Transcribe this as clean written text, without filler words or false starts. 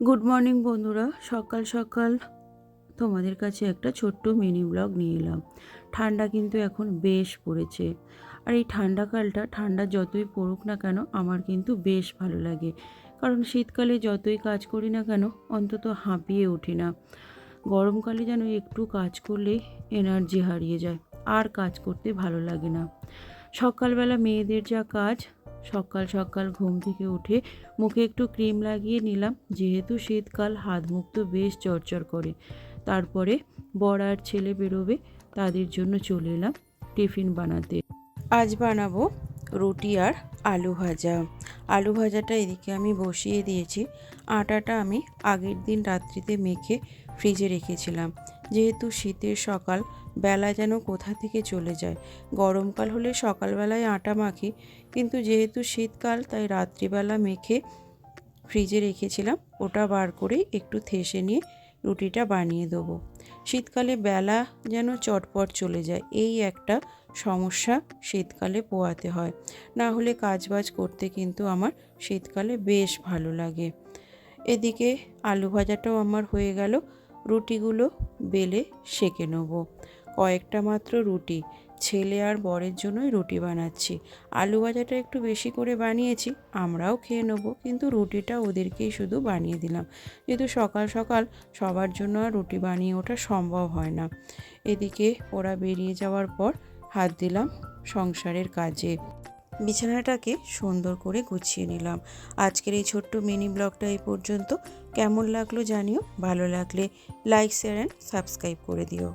Good morning বন্ধুরা, সকাল সকাল তোমাদের কাছে একটা ছোট্ট মিনি ব্লগ নিয়ে এলাম। ঠান্ডা কিন্তু এখন বেশ পড়েছে, আর এই ঠান্ডা যতই পড়ুক না কেন আমার কিন্তু বেশ ভালো লাগে। কারণ শীতকালে যতই কাজ করি না কেন অন্তত হাঁপিয়ে উঠি না। গরমকালে যেন একটু কাজ করলেই এনার্জি হারিয়ে যায়, আর কাজ করতে ভালো লাগে না। সকালবেলা মেয়েদের যা কাজ, সকাল সকাল ঘুম থেকে উঠে মুখে একটু ক্রিম লাগিয়ে নিলাম, যেহেতু শীতকাল হাত মুখ তো বেশ চড়চড় করে। তারপরে বর আর ছেলে বেরোবে, তাদের জন্য চলে এলাম টিফিন বানাতে। আজ বানাবো রুটি আর আলু ভাজা। আলু ভাজাটা এদিকে আমি বসিয়ে দিয়েছি। আটাটা আমি আগের দিন রাত্রিতে মেখে ফ্রিজে রেখেছিলাম, যেহেতু শীতের সকাল, বেলা যেন কোথা থেকে চলে যায়। গরমকাল হলে সকালবেলায় আটা মাখি, কিন্তু যেহেতু শীতকাল তাই রাত্রিবেলা মেখে ফ্রিজে রেখেছিলাম। ওটা বার করে একটু থেসে নিয়ে রুটিটা বানিয়ে দেবো। শীতকালে বেলা যেন চটপট চলে যায়, এই একটা সমস্যা শীতকালে পোহাতে হয়। না হলে কাজবাজ করতে কিন্তু আমার শীতকালে বেশ ভালো লাগে। এদিকে আলু ভাজাটাও আমার হয়ে গেল। রুটিগুলো বেলে সেঁকে নেব। কয়েকটা মাত্র রুটি, ছেলে আর বরের জন্যই রুটি বানাচ্ছি। আলু ভাজাটা একটু বেশি করে বানিয়েছি, আমরাও খেয়ে নেবো, কিন্তু রুটিটা ওদেরকেই শুধু বানিয়ে দিলাম, যেহেতু সকাল সকাল সবার জন্য আর রুটি বানিয়ে ওঠা সম্ভব হয় না। এদিকে ওরা বেরিয়ে যাওয়ার পর হাত দিলাম সংসারের কাজে। বিছানাটাকে সুন্দর করে গুছিয়ে নিলাম। আজকের এই ছোট্ট মিনি ব্লগটা এই পর্যন্ত। কেমন লাগলো জানিও, ভালো লাগলে লাইক, শেয়ার অ্যান্ড সাবস্ক্রাইব করে দিও।